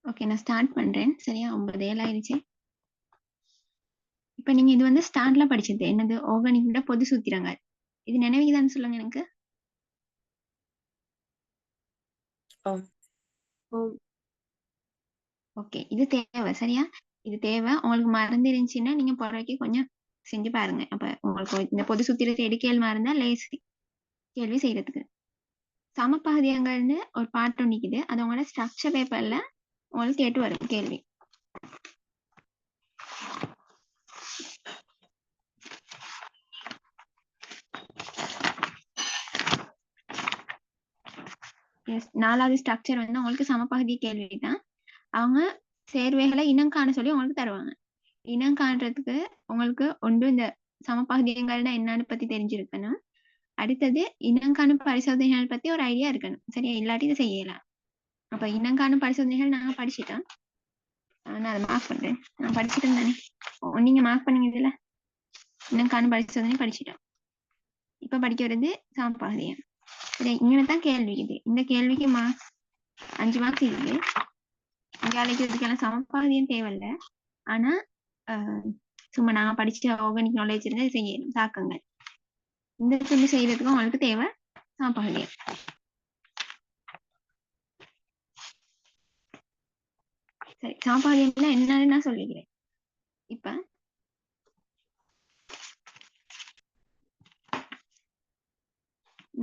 Okay, நான் start பண்றேன். சரியா? 9 ஆயிடுச்சு. இப்ப நீங்க இது வந்து ஸ்டார்ட்ல படிச்சது. என்னது? ஆர்கானிக்ல பொது சூத்திரங்கள். இது நினைவுக்குதான்னு சொல்லுங்க எனக்கு. ஓகே, இது தேவை. சரியா? இது தேவை. உங்களுக்கு மறந்து இருந்துச்சுன்னா நீங்க போறவைக்கு கொஞ்சம் செஞ்சு பாருங்க. அப்ப உங்களுக்கு இந்த பொது சூத்திரத்தை எடுக்கல் இருந்தா லேசி கேள்வி செய்யறதுக்கு. சமபகுதியங்கள்னு ஒரு பாட்டு நிக்குது. அது உங்களோட ஸ்ட்ரக்சர் பேப்பர்ல உங்களுக்கு கேட்டு வரும் கேள்வி. நாலாவது ஸ்ட்ரக்சர் வந்து உங்களுக்கு சமபகுதி கேள்வி தான். அவங்க சேர்வைகளை இனம் காண சொல்லி உங்களுக்கு தருவாங்க. இனம் காண்றதுக்கு உங்களுக்கு ஒன்று இந்த சமபகுதியங்கள்னா என்னன்னு பத்தி தெரிஞ்சிருக்கணும். அடுத்தது இனங்காணும் பரிசோதனைகள் பத்தி ஒரு ஐடியா இருக்கணும். சரியா? இல்லாட்டி இதை செய்யலாம். அப்ப இனங்காணும் பரிசோதனைகள் நாங்க படிச்சுட்டோம். நான் அதை மார்க் பண்றேன். நான் படிச்சுட்டேன் தானே. நீங்க மார்க் பண்ணீங்க இதுல. இனங்காணும் பரிசோதனை படிச்சுட்டோம். இப்ப படிக்க வருது சமபகுதியம். சரி, இங்கதான் கேள்வி இது. இந்த கேள்விக்கு மார்க்ஸ் 5 மார்க்ஸ் இருக்கு. இங்க அழைக்கிறதுக்கெல்லாம் சமபகுதியும் தேவையில்லை. ஆனா சும்மா நான் படிச்ச ஆர்கானிக் நாலேஜ் இருந்தா செய்யணும். தாக்கங்கள் இந்த சொல்லி செய்யறதுக்கும் உங்களுக்கு தேவை சமபகுதியம். சரி, சமபகுதியம்னா என்னன்னு நான் சொல்லிக்கிறேன். இப்ப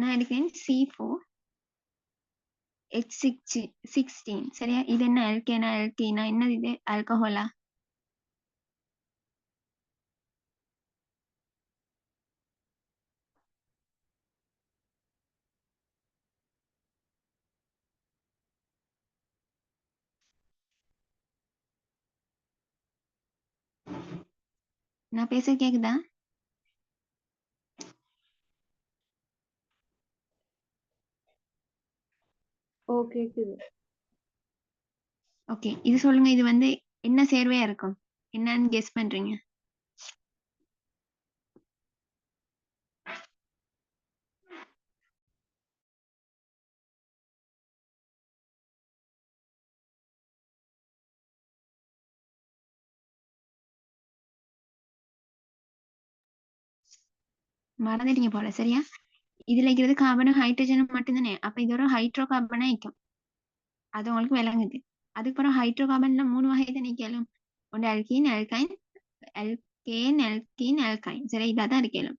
நான் எடுக்கிறேன் C4H16. சரியா? இது என்ன? ஆல்கேனா ஆல்கீனா? என்னது இது? ஆல்கஹாலா? நான் பேச கேக்குதா? கேக்குது. ஓகே, இது சொல்லுங்க. இது வந்து என்ன சேர்வையா இருக்கும்? என்னன்னு கெஸ் பண்றீங்க? மறந்துட்டீங்க போல. சரியா? இதுல இருக்கிறது கார்பனும் ஹைட்ரஜனும் மட்டும்தானே. அப்ப இது ஒரு ஹைட்ரோ கார்பனா இருக்கும். அது உங்களுக்கு விளங்குது. அதுக்கப்புறம் ஹைட்ரோ கார்பன்ல 3 வகை தானே கேளும். ஒன்று அல்கீன், அல்கைன், அல்கைன். சரி, இதாதான் இருக்கலும்.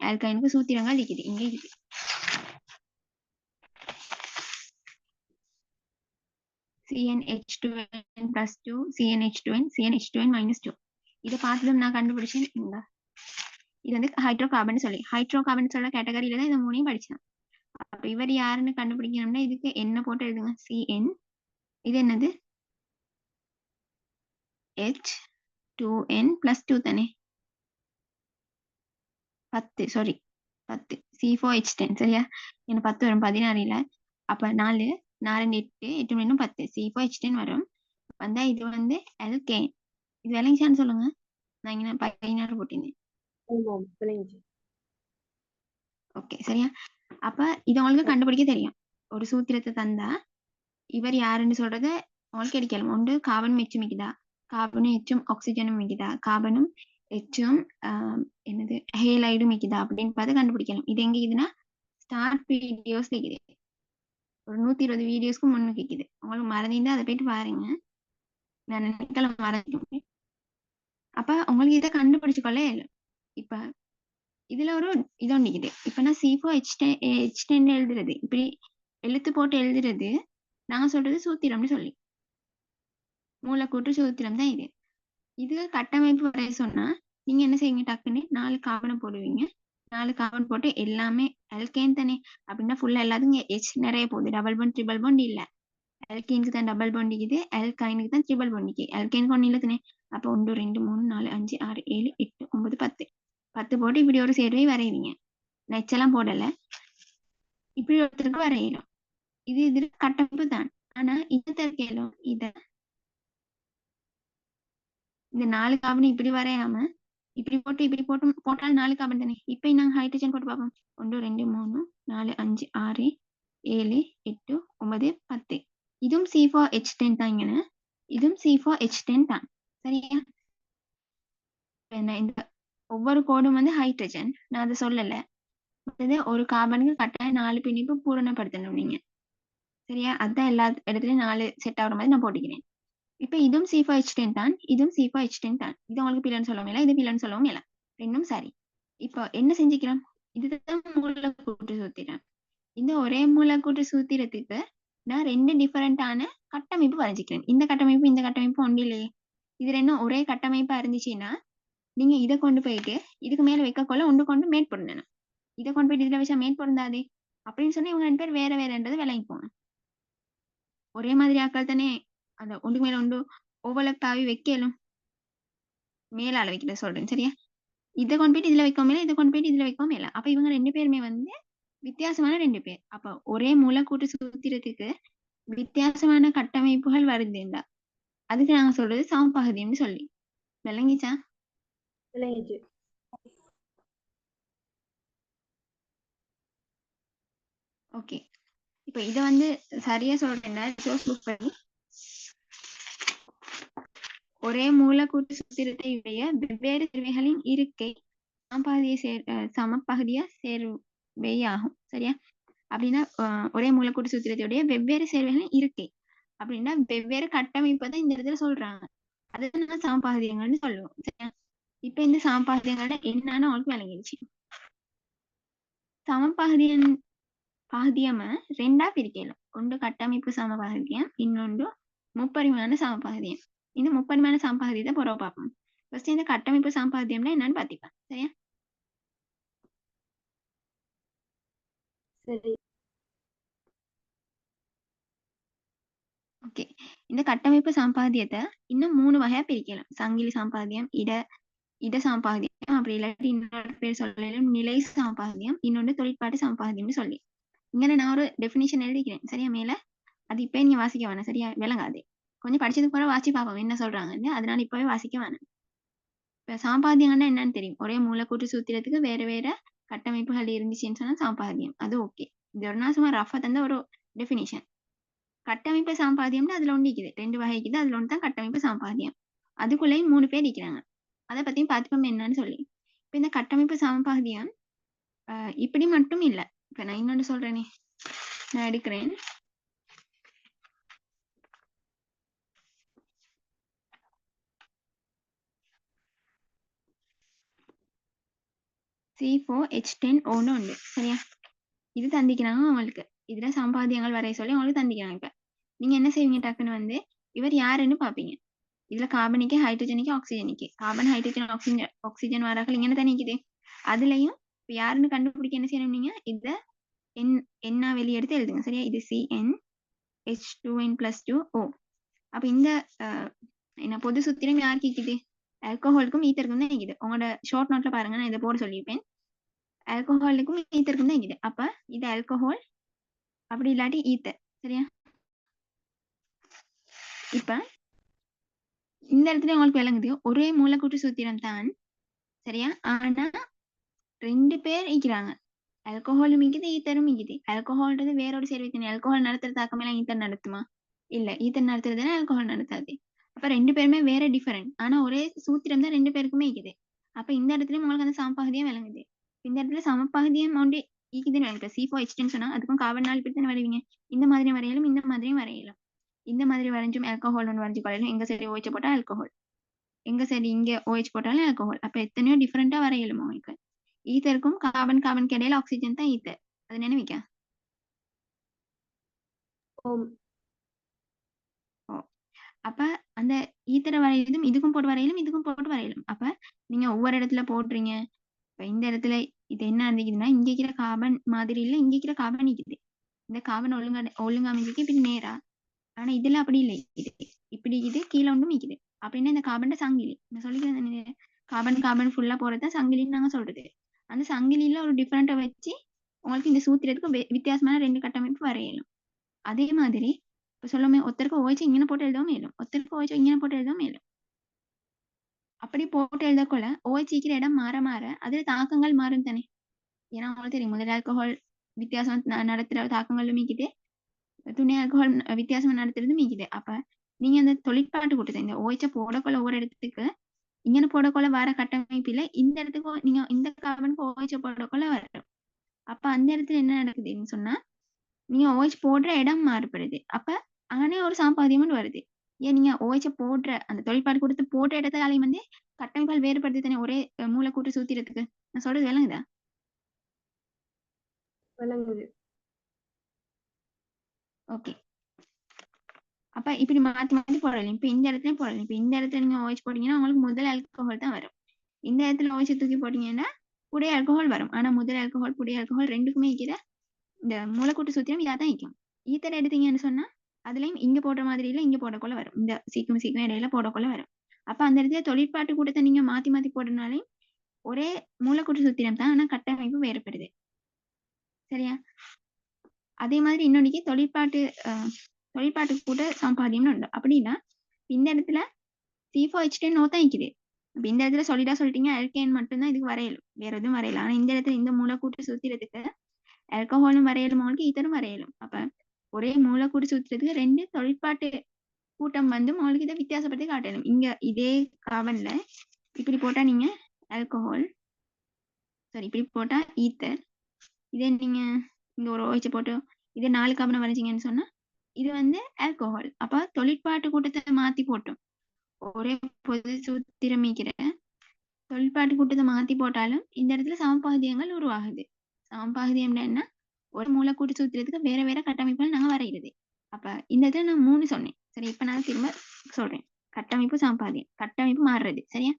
அல்கைனுக்கு சூத்திரங்கள் இருக்குது. இங்க இருக்கு. CnH2n plus 2, CnH2n, CnH2n minus 2. இதை பார்த்ததும் நான் கண்டுபிடிச்சேன். இது வந்து ஹைட்ரோகார்பன் சொல்லி ஹைட்ரோகார்பன் சொல்ல கேட்டகரியில தான் இந்த மூணையும் படிச்சேன். அப்ப இவர் யாருன்னு கண்டுபிடிக்கணும்னா இதுக்கு என்ன போட்டு எழுதுங்க. Cn. இது என்னது? H2n plus 2 தானே. 10, சாரி 10. C4H10. சரியா? எனக்கு 10 வரும். 16 இல்ல. அப்ப 4 8 8 இன்னும் 10. C4H10 வரும். வந்தா இது வந்து alkane. இது விளங்கிச்சான்னு சொல்லுங்க. நான் இங்க 16 போட்டிருந்தேன். ஓகே, சரியா? அப்ப இதை உங்களுக்கு கண்டுபிடிக்க தெரியும். ஒரு சூத்திரத்தை தந்தா இவர் யாருன்னு சொல்றத உங்களுக்கு கிடைக்கலாம். ஒன்று கார்பன் எச்சும் மிக்குதா, கார்பனும் எச்சும் ஆக்சிஜனும் மிக்குதா, கார்பனும் எச்சும் என்னது ஹேலைடும் மிக்குதா அப்படின்னு பார்த்து கண்டுபிடிக்கலாம். இது எங்க இருக்குதுன்னா ஸ்டார்ட் வீடியோஸ் இருக்குது. ஒரு 120 வீடியோஸ்க்கு முன்னுக்கு இருக்குது. உங்களுக்கு மறந்திருந்தா அதை போயிட்டு பாருங்க. நான் நினைக்கலாம் மறந்துட்டேன். அப்ப உங்களுக்கு இதை கண்டுபிடிச்சுக்கொள்ள இப்ப இதுல ஒரு இதொன்னு இருக்குது. இப்ப நான் C4H10 எழுதுறது இப்படி எழுத்து போட்டு எழுதுறது நாங்க சொல்றது சூத்திரம்னு சொல்லி மூலக்கூற்று சூத்திரம் தான் இது. இது கட்டமைப்பு வரைய சொன்னா நீங்க என்ன செய்வீங்க? டக்குன்னு 4 கார்பனை போடுவீங்க. 4 கார்பன் போட்டு எல்லாமே அல்கேன் தானே. அப்படின்னா ஃபுல்லா எல்லாத்துக்கும் H நிறைய போகுது. டபுள் பாண்ட் ட்ரிபிள் பாண்ட் இல்ல. அல்கேனுக்கு தான் டபுள் பாண்ட் இருக்குது, அல்கைனுக்கு தான் ட்ரிபிள் பாண்ட் இருக்குது. அல்கேனுக்கு ஒண்ணு இல்ல தானே. அப்ப 1 2 3 4 5 6 7 8 9 10 10 போட்டு இப்படி ஒரு சேர்வை வரைவீங்க. நெச்செல்லாம் போடல. இப்படி ஒருத்தருக்கு வரையணும். இது இதுல கட்டமைப்பு தான். ஆனா இந்த தற்கேளும் இத இந்த 4 கார்பன் இப்படி வரையாம இப்படி போட்டு போட்டால் 4 கார்பன் தானே. இப்ப நாங்க ஹைட்ரஜன் போட்டு பார்ப்போம். 1 2 3 4 5 6 7 8 9 10. இதுவும் C4H10 தான் இங்கன. இதுவும் C4H10 தான். சரியா? என்ன இந்த ஒவ்வொரு கோடும் வந்து ஹைட்ரஜன். நான் அதை சொல்லல. மற்றது ஒரு கார்பனுக்கு கட்டாயம் 4 பிணைப்பு பூரணப்படுத்தணும் நீங்க. சரியா? அதான் எல்லா இடத்துலயும் 4 செட் ஆகுற மாதிரி நான் போட்டுக்கிறேன். இப்ப இதுவும் C4H10 தான். இதுவும் C4H10 தான். இது உங்களுக்கு பிள்ளைன்னு சொல்லவும் இல்லை. இது பிள்ளைன்னு சொல்லவும் இல்லை. ரெண்டும் சரி. இப்போ என்ன செஞ்சுக்கிறோம்? இதுதான் மூலக்கூற்று சூத்திரம். இந்த ஒரே மூலக்கூற்று சூத்திரத்துக்கு நான் 2 டிஃபரெண்டான கட்டமைப்பு வரைஞ்சிக்கிறேன். இந்த கட்டமைப்பு ஒன்றிலேயே இது ரெண்டும் ஒரே கட்டமைப்பா இருந்துச்சுன்னா நீங்க இதை கொண்டு போயிட்டு இதுக்கு மேல வைக்கக்கொள்ள ஒன்று கொண்டு மேட் பொருந்தணும். இதை கொண்டு போயிட்டு இதுல வச்சா மேட் பொருந்தாதே அப்படின்னு சொல்லி இவங்க 2 பேர் வேற வேறன்றது விளங்கிப்போங்க. ஒரே மாதிரி ஆக்கள் தானே அந்த ஒன்று மேல ஒன்று ஓவலப்பாவி வைக்கலும் மேலால வைக்கிற சொல்றேன். சரியா? இதை கொண்டு போயிட்டு இதுல வைக்கவும் இல்லை, இதை கொண்டு போயிட்டு இதுல வைக்கவும் இல்லை. அப்ப இவங்க 2 பேருமே வந்து வித்தியாசமான 2 பேர். அப்ப ஒரே மூலக்கூற்று சூத்திரத்துக்கு வித்தியாசமான கட்டமைப்புகள் வருதுண்டா அதுக்கு நாங்க சொல்றது சமபகுதின்னு சொல்லி. விளங்கிச்சா? விளங்கிச்சு. ஓகே. இப்ப இத வந்து சரியா சொல்றேன்னா சோர்ஸ் புக் பண்ணி ஒரே மூலக்கூற்று சூத்திரத்தை உடைய வெவ்வேறு சேர்வைகளின் இருக்கை சமபகுதியா சேர்வையாகும். சரியா? அப்படின்னா ஒரே மூலக்கூற்று சூத்திரத்தையுடைய வெவ்வேறு சேர்வைகளின் இருக்கை அப்படின்னா வெவ்வேறு கட்டமைப்பை தான் இந்த இடத்துல சொல்றாங்க. அதுதான் சமபகுதியங்கள்னு சொல்லுவோம். சரியா? இப்ப இந்த சமபகுதியங்களோட என்னன்னு உங்களுக்கு விளங்கிடுச்சு. சமபகுதியன் பகுதியம 2ஆ பிரிக்கலாம். ஒன்று கட்டமைப்பு சமபகுதியம், இன்னொன்று முப்பரிமாண சமபகுதியம். இந்த முப்பரிமாண சமபகுதியத்தை பொறவு பார்ப்போம். ஃபர்ஸ்ட் இந்த கட்டமைப்பு சமபகுதியம்னா என்னன்னு பார்த்திப்பேன். சரியா? சரி. ஓகே. இந்த கட்டமைப்பு சமபகுதியத்தை இன்னும் 3 வகையா பிரிக்கலாம். சங்கிலி சமபகுதியம், இட சமபகுதியம், அப்படி இல்லாட்டி இன்னொரு பேர் சொல்லலாம் நிலை சமபகுதியம், இன்னொன்று தொழிற்பாட்டு சமபகுதியம்னு சொல்லி. இங்க நான் ஒரு டெஃபினிஷன் எழுதிக்கிறேன். சரியா? மேல அது இப்ப நீங்க வாசிக்க வேணாம். சரியா? விளங்காது. கொஞ்சம் படிச்சதுக்கு பிறகு வாசி பார்ப்போம் என்ன சொல்றாங்கன்னு. அதனால இப்பவே வாசிக்க வேணாம். இப்ப சமபாதியம்னா என்னன்னு தெரியும். ஒரே மூலக்கூற்று சூத்திரத்துக்கு வேற வேற கட்டமைப்புகள் இருந்துச்சுன்னு சொன்னா சமபாதியம். அது ஓகே. இது ஒரு நாள் சும்மா ரஃபா தந்த ஒரு டெஃபினிஷன். கட்டமைப்பு சமபாதியம்னு அதுல ஒன்று இருக்குது. 2 வகை இருக்குது. அதுல ஒன்று தான் கட்டமைப்பு சமபாதியம். அதுக்குள்ளேயும் 3 பேர் இருக்கிறாங்க. அதை பத்தியும் பார்த்துப்போம் என்னன்னு சொல்லி. இப்ப இந்த கட்டமைப்பு சமபாதியம் இப்படி மட்டும் இல்ல. இப்ப நான் இன்னொன்று சொல்றேனே. நான் எடுக்கிறேன். C4H10O உண்டு. சரியா? இது தந்திக்கிறாங்க உங்களுக்கு. இதுல சம்பாதியங்கள் வரைய சொல்லி உங்களுக்கு தந்திக்கிறாங்க. இப்ப நீங்க என்ன செய்வீங்க? டக்குன்னு வந்து இவர் யாருன்னு பாப்பீங்க. இதுல கார்பனிக்கு, ஹைட்ரஜனுக்கு, ஆக்சிஜனுக்கு. கார்பன், ஹைட்ரஜன், ஆக்சிஜன் வராக்கள் இங்கே தானே இருக்குது. அதுலயும் இப்ப யாருன்னு கண்டுபிடிக்க என்ன செய்யணும்? நீங்க இத என்ன வெளியெடுத்து எழுதுங்க. சரியா? இது CnH2n+2O. அப்ப இந்த என்ன பொது சூத்திரம் யாருக்கு இருக்குது? ஆல்கஹாலுக்கும் ஈத்தருக்கும் தான் இருக்குது. உங்களோட ஷார்ட் நோட்ல பாருங்க, நான் இதை போட சொல்லியிருப்பேன். ஆல்கஹாலுக்கும் ஈத்தருக்கும் தான் இருக்குது. அப்ப இது ஆல்கஹால், அப்படி இல்லாட்டி ஈத்தர். சரியா? இப்ப இந்த இடத்துல உங்களுக்கு விளங்குது ஒரே மூலக்கூற்று சூத்திரம் தான். சரியா? ஆனா 2 பேர் இருக்கிறாங்க. ஆல்கஹாலும் இருக்குது, ஈத்தரும் இருக்குது. ஆல்கஹால்ன்றது வேற ஒரு சேர்வை தானே. ஆல்கஹால் நடத்துற தாக்கம் எல்லாம் ஈத்தர் நடத்துமா? இல்ல. ஈத்தர் நடத்துறதுனா ஆல்கஹால் நடத்தாது. அப்ப 2 பேருமே வேற டிஃபரெண்ட். ஆனா ஒரே சூத்திரம் தான் 2 பேருக்குமே இருக்குது. அப்ப இந்த இடத்துல உங்களுக்கு அந்த சமபகுதியம் விளங்குது. இந்த இடத்துல சமபகுதியம் ஒன்றே இருக்குதுன்னு விளங்குது. C4H10 சொன்னா அதுக்கும் கார்பன் 4 பேர் தானே வரைவீங்க. இந்த மாதிரி வரையலும், இந்த மாதிரியும் வரையலாம். இந்த மாதிரி வரைஞ்சும் ஆல்கஹால் ஒன்று வரைஞ்சு கொள்ளலாம். எங்க சைடு OH போட்டா ஆல்கஹால், எங்க சைடு இங்க OH போட்டாலும் ஆல்கஹால். அப்ப எத்தனையோ டிஃபரெண்டா வரையலும் உங்களுக்கு. ஈத்தருக்கும் கார்பனுக்கு இடையில ஆக்சிஜன் தான் ஈத்தர். அது நினைவிக்க. அப்ப அந்த ஈத்தரை வரையிலும் இதுக்கும் போட்டு வரையிலும், இதுக்கும் போட்டு வரையிலும். அப்ப நீங்க ஒவ்வொரு இடத்துல போடுறீங்க. இப்ப இந்த இடத்துல இது என்ன இருந்துக்குதுன்னா இங்க இருக்கிற கார்பன் மாதிரி இல்ல, இங்க இருக்கிற கார்பன் இருக்குது. இந்த கார்பன் ஒழுங்கா அமைஞ்சிருக்கு இப்படி நேரா. ஆனா இதுல அப்படி இல்லை. இது இப்படி இது கீழே ஒன்றும் நிக்குது. அப்படின்னா இந்த கார்பன் சங்கிலி. நான் சொல்லிக்கிறேன், கார்பன் ஃபுல்லா போறதுதான் சங்கிலின்னு நாங்க சொல்றது. அந்த சங்கிலியில ஒரு டிஃபரெண்ட்டை வச்சு உங்களுக்கு இந்த சூத்திரத்துக்கு வித்தியாசமான 2 கட்டமைப்பு வரையலாம். அதே மாதிரி இப்ப சொல்லுமே ஒருத்தருக்கு OH இங்கே போட்டு எழுதவும் மேலும், ஒருத்தருக்கு OH இங்கே போட்டு எழுதவும் மேலும். அப்படி போட்டு எழுதக்குள்ள OH இருக்கிற இடம் மாற மாற அதுல தாக்கங்கள் மாறும் தானே. ஏன்னா உங்களுக்கு தெரியும் முதல் ஆல்கஹால் வித்தியாசம் நடத்துற தாக்கங்களும் இருக்குது, துணை ஆல்கஹால் வித்தியாசமா நடத்துறது மீக்குது. அப்ப நீங்க அந்த தொழிற்பாட்டு கூட்டத்தை இந்த OH போடக்குள்ள ஒவ்வொரு இடத்துக்கு இங்கன போடக்குள்ள வர கட்டமைப்பில இந்த இடத்துக்கு நீங்க இந்த கார்பனுக்கு OH போடக்குள்ள வரும். அப்ப அந்த இடத்துல என்ன நடக்குதுன்னு சொன்னா நீங்க OH போடுற இடம் மாறுபடுது. அப்ப ஆனே ஒரு சாம்பாதியம்னு வருது. ஏன் நீங்க OH போடுற அந்த தொழிற்பாடு கொடுத்து போட்ட இடத்தாலையும் வந்து கட்டமைப்புகள் வேறுபடுது தானே ஒரே மூலக்கூற்று சூத்திரத்துக்கு. நான் சொல்றது விளங்குதா? விளங்குது. ஓகே. அப்ப இப்படி மாத்தி மாத்தி போடலாம். இப்ப இந்த இடத்துலயும் போடலாம். இப்ப இந்த இடத்துல நீங்க OH போட்டீங்கன்னா உங்களுக்கு முதல் ஆல்கஹால் தான் வரும். இந்த இடத்துல OH தூக்கி போட்டீங்கன்னா புடைய ஆல்கஹால் வரும். ஆனா முதல் ஆல்கஹால் புடைய ஆல்கஹால் ரெண்டுக்குமே இருக்கிற இந்த மூலக்கூற்று சூத்திரம் இதா தான் இருக்கும். ஈத்தர் எடுத்தீங்கன்னு சொன்னா அதுலயும் இங்க போடுற மாதிரி இல்ல இங்க போடக்குள்ள வரும். இந்த சீக்கும் இடையில போடக்குள்ள வரும். அப்ப அந்த இடத்துல தொழிற்பாட்டு கூட்டத்தை நீங்க மாத்தி மாத்தி போடுறதுனாலே ஒரே மூலக்கூற்று சூத்திரம் தான். ஆனா கட்டமைப்பு வேறுபடுது. சரியா? அதே மாதிரி இன்னொன்னைக்கு தொழிற்பாட்டு கூட்ட சம்பாதியம்னு உண்டு. அப்படின்னா இந்த இடத்துல C4H10 தான் இருக்குது. அப்ப இந்த இடத்துல சொல்லிட்டா சொல்லிட்டீங்க ஆல்கேன் மட்டும்தான் இதுக்கு வரையலும். வேற எதுவும் வரையல. ஆனா இந்த இடத்துல இந்த மூலக்கூற்று சூத்திரத்துக்கு ஆல்கஹாலும் வரையலும் உங்களுக்கு ஈத்தரும் வரையலும். அப்ப ஒரே மூலக்கூறு சூத்திரத்துக்கு 2 தொழிற்பாட்டு கூட்டம் வந்து உங்களுக்கு இதை வித்தியாசப்படுத்தி காட்டணும். இங்க இதே கார்பன்ல இப்படி போட்டா நீங்க ஆல்கஹால், சாரி இப்படி போட்டா ஈத்தர், இதே நீங்க இங்க ஒரு OH போட்டு இதே 4 கார்பனை வரைஞ்சீங்கன்னு சொன்னா இது வந்து ஆல்கஹால். அப்ப தொழிற்பாட்டு கூட்டத்தை மாத்தி போட்டோம். ஒரே பொது சூத்திரமிக்கிற தொழிற்பாட்டு கூட்டத்தை மாத்தி போட்டாலும் இந்த இடத்துல சமபாகிதியங்கள் உருவாகுது. சமபாகிதியம் என்ன? ஒரு மூலக்கூட்டு சூத்திரத்துக்கு வேற வேற கட்டமைப்புகள் நாங்க வரைகிறது. அப்ப இந்த இடத்துல நான் 3 சொன்னேன். சரி, இப்ப நான் திரும்ப சொல்றேன். கட்டமைப்பு சமபாகிதியம், கட்டமைப்பு மாறுறது. சரியா?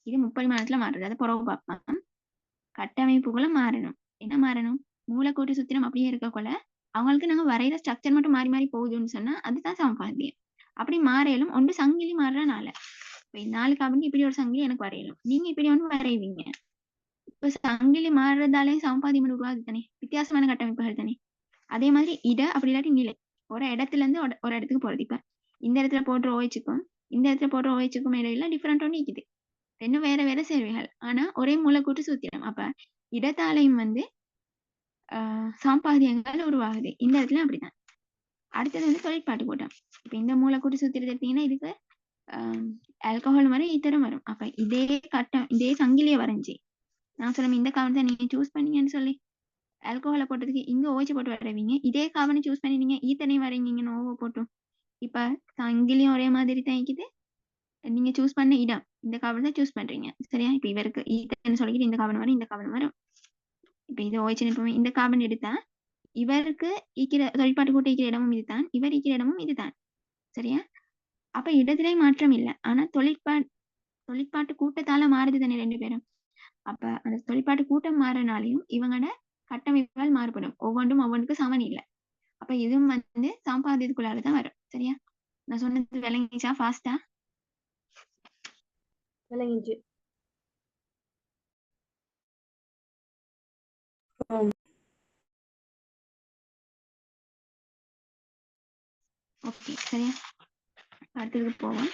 இது முப்பரிமாணத்துல மாறுறது. அதை புறவு பார்ப்போம். கட்டமைப்புக்குள்ள மாறணும். என்ன மாறணும்? மூலக்கூட்டு சூத்திரம் அப்படியே இருக்கக்குள்ள அவங்களுக்கு நாங்க வரைகிற ஸ்ட்ரக்சர் மட்டும் மாறி மாறி போகுதுன்னு சொன்னா அதுதான் சமபாகிதியம். அப்படி மாறையிலும் ஒன்று சங்கிலி மாறுறனால இப்ப 4 கார்பனுக்கு இப்படி ஒரு சங்கிலி எனக்கு வரையணும். நீங்க இப்படி ஒன்று வரைவீங்க. இப்ப சங்கிலி மாறுறதாலே சமபாதியம் உருவாகுது தானே, வித்தியாசமான கட்டமைப்புகள் தானே. அதே மாதிரி அப்படி இல்லாட்டி நிலை ஒரு இடத்துல இருந்து ஒரு இடத்துக்கு போறது. இப்ப இந்த இடத்துல போடுற OHக்கும் இந்த இடத்துல போடுற OHக்கும் இடையில டிஃபரெண்ட் ஒன்று இருக்குது. ரெண்டும் வேற வேற சேர்வைகள். ஆனா ஒரே மூலக்கூட்டு சூத்திரம். அப்ப இடத்தாலையும் வந்து சாம்பாதியங்கள் உருவாகுது. இந்த இடத்துல அப்படிதான். அடுத்தது வந்து தொழிற்பாட்டு கூட்டம். இப்ப இந்த மூலக்கூட்டு சூத்திரத்தை எடுத்தீங்கன்னா இதுக்கு ஆல்கஹால் வரும், ஈத்தரும் வரும். அப்ப இதே சங்கிலியை வரைஞ்சி நான் சொல்ல இந்த கார்பன் தான் நீங்க சூஸ் பண்ணீங்கன்னு சொல்லி ஆல்கஹாலை போட்டதுக்கு இங்க OH போட்டு வரைவீங்க. இதே கார்பனை சூஸ் பண்ணி நீங்க ஈத்தனையும் வரைவீங்கன்னு ஓவோ போட்டும். இப்ப சங்கிலியும் ஒரே மாதிரி தான் இருக்குது. நீங்க சூஸ் பண்ண இடம் இந்த கார்பன் தான் சூஸ் பண்றீங்க. சரியா? இப்ப இவருக்கு ஈத்தன்னு சொல்லிக்கிட்டு இந்த கார்பன் வரும், இந்த கார்பன் வரும். இப்ப இது OH இந்த கார்பன் எடுத்தா இவருக்கு தொழிற்பாட்டு கூட்ட ஈக்கிற இடமும் இதுதான், இவர் ஈக்கிற இடமும் இதுதான். சரியா? அப்ப இடத்திலே மாற்றம் இல்லை. ஆனா தொழிற்பாட்டு கூட்டத்தால மாறுது தானே 2 பேரும். அப்ப அந்த தொழிற்பாட்டு கூட்டம் மாறினாலையும் இவங்களோட கட்டமைப்புகள் மாறுபடும். ஒவ்வொன்றுக்கு சமன் இல்லை. அப்ப இதுவும் வந்து சமபாதியத்துக்குள்ளாலதான் வரும். சரியா? நான் சொன்னது விளங்கிச்சா? ஃபாஸ்டா விளங்கிச்சு. ஓகே. சரியா? அடுத்ததுக்கு போவோம்.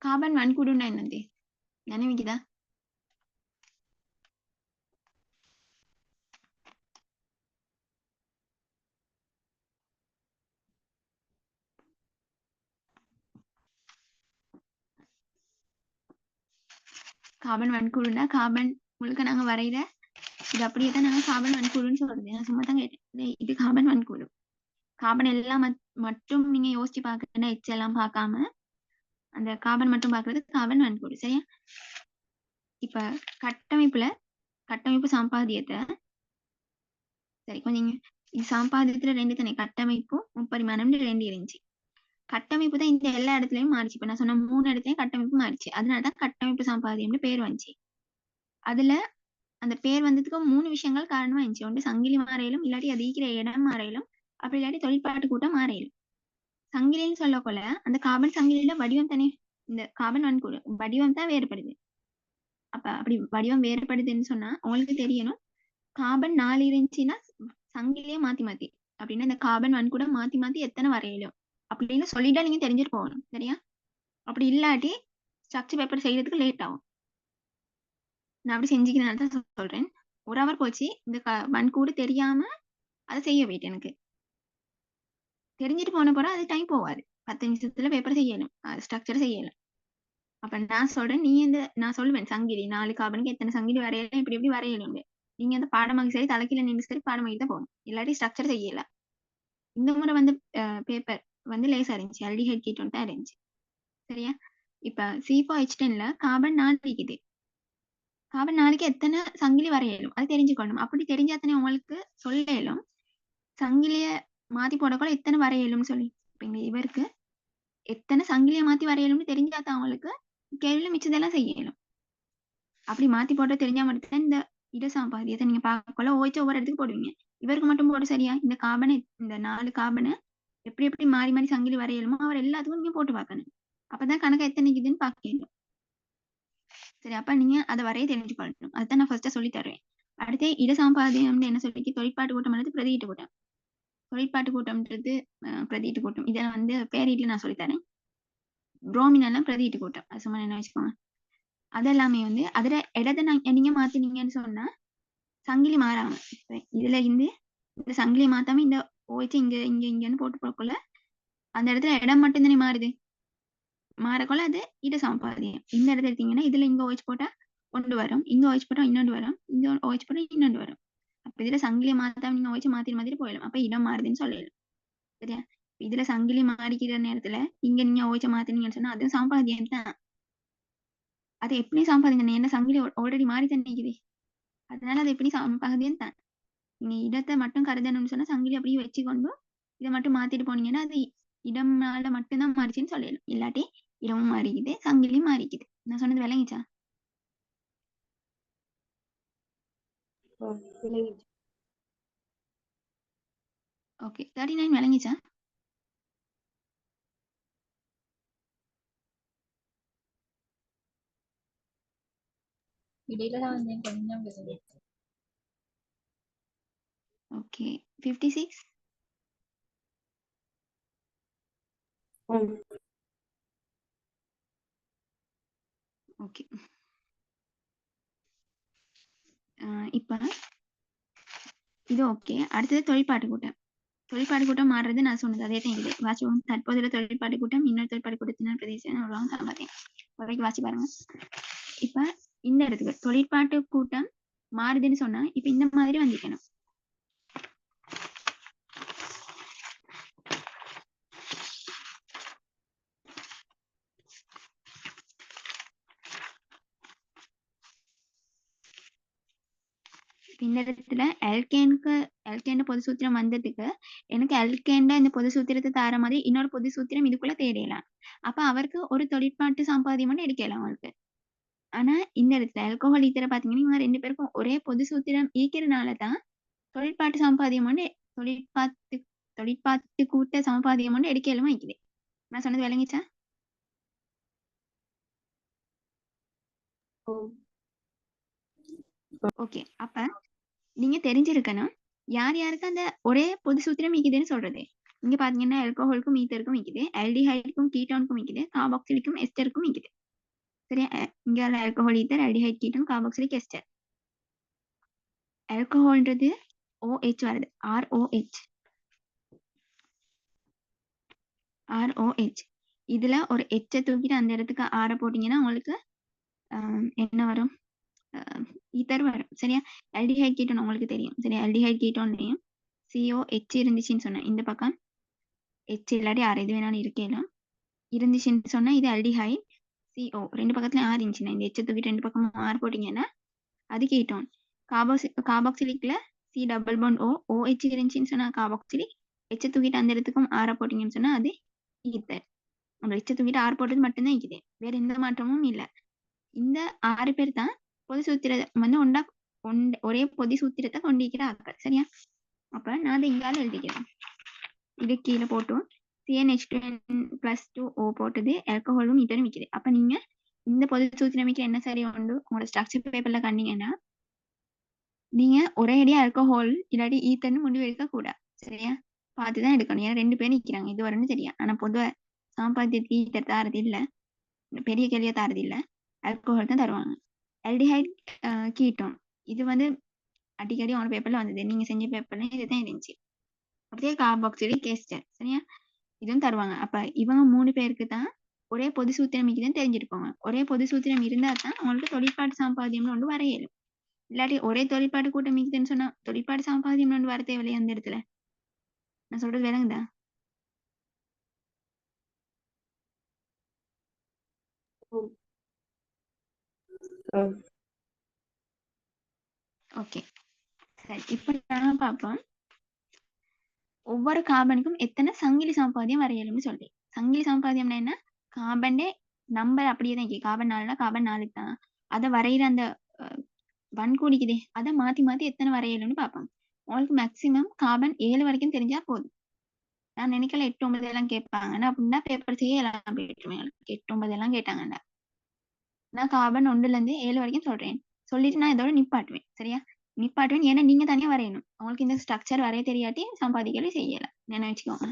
கார்பன் வன்கூடுன்னா என்னது நினைவிக்குதா? கார்பன் வன்கூடுன்னா கார்பன் முழுக்க நாங்க வரைகிற இது அப்படியே தான் நாங்க கார்பன் வன்கூடுன்னு சொல்றது. நான் சும்மா தான் கேட்டேன். இது கார்பன் வன்கூடு. கார்பன் எல்லாம் மட்டும் நீங்க யோசிச்சு பாக்கணும், எச் எல்லாம் பார்க்காம அந்த கார்பன் மட்டும் பாக்குறது கார்பன் வன்கூடு. சரியா? இப்ப கட்டமைப்பு சாம்பாதியத்தை சரி கொஞ்சம் சாம்பாதியத்துல 2 தானே, கட்டமைப்பும் முப்பரிமாணம்னு 2 இருந்துச்சு. கட்டமைப்பு தான் இந்த எல்லா இடத்துலயும் மாறிச்சு. இப்ப நான் சொன்ன 3 இடத்துலயும் கட்டமைப்பு மாறிச்சு. அதனாலதான் கட்டமைப்பு சாம்பாதியம்னு பேர் வந்துச்சு. அதுல அந்த பேர் வந்ததுக்கு 3 விஷயங்கள் காரணமா இருந்துச்சு. ஒன்று சங்கிலி மாறையிலும், இல்லாட்டி அது ஈக்கிற இடம் மாறையிலும், அப்படி இல்லாட்டி தொழிற்பாட்டு கூட்டம் மாறையிலும். சங்கிலின்னு சொல்லக்கொள்ள அந்த கார்பன் சங்கிலியில வடிவம் தானே, இந்த கார்பன் வன்கூடு வடிவம் தான் வேறுபடுது. அப்ப அப்படி வடிவம் வேறுபடுதுன்னு சொன்னா உங்களுக்கு தெரியணும், கார்பன் 4 இருந்துச்சுன்னா சங்கிலியே மாத்தி மாத்தி அப்படின்னா இந்த கார்பன் வன்கூட மாத்தி மாத்தி எத்தனை வரையலும் அப்படின்னு சொல்லிட்டா நீங்க தெரிஞ்சுட்டு போகணும். சரியா? அப்படி இல்லாட்டி ஸ்ட்ரக்சர் பேப்பர் செய்யறதுக்கு லேட் ஆகும். நான் அப்படி செஞ்சுக்கிறனால தான் சொல்றேன். 1 ஹவர் போச்சு இந்த வன்கூடு தெரியாம அதை செய்ய போயிட்டு எனக்கு தெரிஞ்சுட்டு போன போற அது டைம் போகாது. 10 நிமிஷத்துல பேப்பர் செய்யணும், ஸ்ட்ரக்சர் செய்யலாம். அப்ப நான் சொல்றேன், நான் சொல்லுவேன் சங்கிலி 4 கார்பனுக்கு எத்தனை சங்கிலி வரையலாம், இப்படி எப்படி வரையணும். நீங்க அந்த பாடமாக சரி தலைக்கீழ நின்று சரி பாடமாகி தான் போகணும், இல்லாட்டி ஸ்ட்ரக்சர் செய்யல. இந்த முறை வந்து பேப்பர் வந்து லேசா இருந்துச்சு, ஆல்டிஹைட் கீட்டோன் தான் இருந்துச்சு. சரியா? இப்ப C4H10ல கார்பன் 4 இருக்குது. கார்பன் 4க்கு எத்தனை சங்கிலி வரையலும் அது தெரிஞ்சுக்கணும். அப்படி தெரிஞ்சாத்தானே உங்களுக்கு சொல்ல இயலும் சங்கிலிய மாத்தி போடக்கூட எத்தனை வரையலும்னு சொல்லி. இப்ப இவருக்கு எத்தனை சங்கிலிய மாத்தி வரையலும்னு தெரிஞ்சாதான் அவங்களுக்கு கேள்வியில மிச்சதெல்லாம் செய்ய இயலும். அப்படி மாத்தி போட தெரிஞ்சா மட்டும்தான் இந்த இடசாம்பாதியத்தை நீங்க பார்க்கல ஓய்ச்ச ஒவ்வொரு இடத்துக்கு போடுவீங்க. இவருக்கு மட்டும் போட சரியா இந்த கார்பனை இந்த 4 கார்பனை எப்படி எப்படி மாறி மாறி சங்கிலி வரையலுமோ அவர் எல்லாத்துக்கும் நீங்க போட்டு பார்க்கணும். அப்பதான் கணக்கு எத்தனை இருக்குதுன்னு பார்க்கணும். சரி, அப்ப நீங்க அதை வரைய தெரிஞ்சுக்கொள்ளணும். அதுதான் நான் ஃபர்ஸ்டா சொல்லி தருவேன். அடுத்து இடசாம்பாதியம் என்ன சொல்லி தொழிற்பாட்டு கூட்டம் அல்லது பிரதியீட்டு கூட்டம். தொழிற்பாட்டு கூட்டம்ன்றது பிரதியீட்டு கூட்டம். இதை வந்து பேரீட்டுல நான் சொல்லித்தரேன். புரோமினெல்லாம் பிரதியீட்டு கூட்டம், அது சும்மா என்ன வச்சுக்கோங்க. அதெல்லாமே வந்து அதுல இடத்தை நீங்க மாத்தினீங்கன்னு சொன்னா சங்கிலி மாறாம இதுல இருந்து இந்த சங்கிலி மாத்தாம இந்த ஓய்ச்சு இங்க இங்க இங்கன்னு போட்டு போக்கல அந்த இடத்துல இடம் மட்டும் தானே மாறுது. மாறக்கொள்ள அது இடசாம்பாதியம். இந்த இடத்துல எடுத்தீங்கன்னா இதுல இங்க ஓய்ச்சு போட்டா ஒன்று வரும், இங்க ஓய்ச்சு போட்டா இன்னொன்று வரும், இங்க ஓய்ச்சு போட்டா இன்னொன்று வரும். அப்ப இதுல சங்கிலியை மாத்தாம நீங்க ஓய்ச்சு மாத்தி மாதிரி போயிடும். அப்ப இடம் மாறுதுன்னு சொல்லலாம். சரியா? இதுல சங்கிலி மாறிக்கிற நேரத்துல இங்க நீங்க ஓய்ச்ச மாத்தினீங்கன்னு சொன்னா அதுவும் சாம்பாதியம் தான். அது எப்படி சாம்பாதியம்? என்ன சங்கிலி ஆல்ரெடி மாறி தான் நிக்குது, அதனால அது எப்படி சாம்பாதியம் தான். நீங்க இடத்தை மட்டும் கருதணும்னு சொன்னா சங்கிலி அப்படியே வச்சுக்கொண்டு இதை மட்டும் மாத்திட்டு போனீங்கன்னா அது இடம்னால மட்டும்தான் மாறிச்சுன்னு சொல்லலாம். இல்லாட்டி இடமும் மாறிக்குது சங்கிலியும் மாறிக்குது. நான் சொன்னது விளங்கிச்சா? விளங்கிச்சு. ஓகே, 39 விளங்கிச்சா? இடையில தான் வந்தேன், கொஞ்சம் விளங்கி. ஓகே, 56. ஓகே, இப்ப இது ஓகே. அடுத்தது தொழிற்பாட்டு கூட்டம். தொழிற்பாட்டு கூட்டம் மாறுறது நான் சொன்னது அதே தான். இது வாசிப்போம். தற்போதுள்ள தொழிற்பாட்டு கூட்டம் இன்னொரு தொழிற்பாட்டு கூட்டத்தினர் பிரதேசம் பார்த்தேன். வரைக்கும் வாசி பாருங்க. இப்ப இந்த இடத்துக்கு தொழிற்பாட்டு கூட்டம் மாறுதுன்னு சொன்னா இப்ப இந்த மாதிரி வந்திக்கணும். இந்த இடத்துல அல்கேன் பொது சூத்திரம் வந்ததுக்கு எனக்கு அல்கேன் இந்த பொது சூத்திரத்தை தார மாதிரி இன்னொரு பொது சூத்திரம் இதுக்குள்ள தேடலாம். அப்ப அவருக்கு ஒரு தொழிற்பாட்டு சம்பாதியம் எடுக்கலாம் அவருக்கு. ஆனா இந்த இடத்துல ஆல்கஹால் ஈத்தரை பாத்தீங்கன்னா இவங்க 2 பேருக்கும் ஒரே பொது சூத்திரம் ஈக்கிறதுனாலதான் தொழிற்பாட்டு சம்பாதியம் தொழிற்பாட்டு கூட்ட சம்பாதியம் எடுக்கலுமா இருக்குது. நான் சொன்னது விளங்கிச்சா? ஓகே, அப்ப நீங்க தெரிஞ்சிருக்கணும் யார் யாருக்கு அந்த ஒரே பொது சூத்திரம் இருக்குதுன்னு சொல்றது. இங்க பாத்தீங்கன்னா ஆல்கஹாலுக்கும் ஈத்தருக்கும் இருக்குது, ஆல்டிஹைடுக்கும் கீட்டோனுக்கும் இருக்குது, கார்பாக்சிலிக்கும் எஸ்டருக்கும் இருக்குது. சரியா? இங்க alcohol ether aldehyde ketone carboxylic ester. ஆல்கஹால்ன்றது OH வருது, ROH. இதுல ஒரு எச்ச தூக்கிட்டு அந்த இடத்துக்கு ஆற போட்டீங்கன்னா உங்களுக்கு என்ன வரும்? ஈத்தர் வரும். சரியா? ஆல்டிஹைட் கீட்டோன் உங்களுக்கு தெரியும். சரியா? ஆல்டிஹைட் கீட்டோன்லயும் COH இருந்துச்சுன்னு சொன்னேன், இந்த பக்கம் H இல்லாட்டி R எது வேணாலும் இருக்கலாம் இருந்துச்சுன்னு சொன்னா இது ஆல்டிஹைட். CO 2 பக்கத்துலயும் R இருந்துச்சுன்னா இந்த எச்ச தூக்கிட்டு 2 பக்கமும் R போட்டீங்கன்னா அது கீட்டோன். கார்பாக்சிலிக்ல C டபுள் பாண்ட் OH இருந்துச்சுன்னு சொன்னா கார்பாக்சிலிக். எச்ச தூக்கிட்டு அந்த இடத்துக்கும் R போட்டீங்கன்னு சொன்னா அது ஈத்தர். அந்த எச்ச தூக்கிட்டு R போட்டது மட்டும்தான் இருக்குது, வேற எந்த மாற்றமும் இல்லை. இந்த 6 பேர் தான் பொது சூத்திரம் வந்து ஒரே பொது சூத்திரத்தை கொண்டிருக்கிற ஆட்கள். சரியா? அப்ப நான் அதை இங்கால எழுதிக்கிறேன். இது கீழே போட்டோம். CnH2n+2O போட்டது ஆல்கஹாலும் ஈத்தரும் விக்குது. அப்ப நீங்க இந்த பொது சூத்திரமிக்க என்ன சரி உண்டு உங்களோட ஸ்ட்ரக்சர் பேப்பர்ல கண்டீங்கன்னா நீங்க ஒரே அடியா ஆல்கஹால் இல்லாட்டி ஈத்தர்னு முடிவு எடுக்க கூடாது. சரியா? பார்த்துதான் எடுக்கணும். ஏன்னா 2 பேர் நிக்கிறாங்க. இது வரணும் தெரியும். ஆனா பொதுவா சாம்பாத்தியத்துக்கு ஈத்தர் தாரது இல்ல. பெரிய கேள்வியா தாரது இல்ல. ஆல்கஹால் தான் தருவாங்க. ஆல்டிஹைட் கீட்டோன் இது வந்து அடிக்கடி உங்க பேப்பர்ல வந்தது. நீங்க செஞ்ச பேப்பர்ல இதுதான் இருந்துச்சு. அப்படியே கார்பாக்சிலிக் எஸ்டர். சரியா? இதுவும் தருவாங்க. அப்ப இவங்க 3 பேருக்கு தான் ஒரே பொது சூத்திரம் இருக்குதுன்னு தெரிஞ்சிருப்பாங்க. ஒரே பொது சூத்திரம் இருந்தா தான் உங்களுக்கு தொழிற்பாடு சாம்பாத்தியம்னு ஒன்று வர இயலும். இல்லாட்டி ஒரே தொழிற்பாடு கூட்டம் இருக்குதுன்னு சொன்னா தொழிற்பாடு சாம்பாத்தியம்னு ஒன்று வர தேவையில்லையா அந்த இடத்துல? நான் சொல்றது விளங்குதா? ஓகே சரி. இப்ப நான் பார்ப்போம் ஒவ்வொரு கார்பனுக்கும் எத்தனை சங்கிலி சம்பாத்தியம் வரையலும்னு சொல்லி. சங்கிலி சம்பாத்தியம்னா என்ன? கார்பனே நம்பர் அப்படியே தான் இருக்கு. கார்பன் 4னா கார்பன் 4 தான். அதை வரைகிற அந்த வன்கூடிக்குதே அதை மாத்தி மாத்தி எத்தனை வரையலும்னு பார்ப்போம். உங்களுக்கு மேக்சிமம் கார்பன் 7 வரைக்கும் தெரிஞ்சா போதும். நான் நினைக்கல 8, 9 எல்லாம் கேட்பாங்கன்னா அப்படின்னா பேப்பர் செய்ய எல்லாம் போயிட்டுருவேன். 8, 9 எல்லாம் கேட்டாங்கன்னா நான் கார்பன் 1ல இருந்து 7 வரைக்கும் சொல்றேன். சொல்லிட்டு நான் இதோட நிப்பாட்டுவேன். சரியா? நிப்பாட்டுவேன். ஏன்னா நீங்க தனியா வரையணும். உங்களுக்கு இந்த ஸ்ட்ரக்சர் வரைய தெரியாட்டி சம்பாதிக்கவே செய்யல. நினைவு வச்சுக்கோங்க.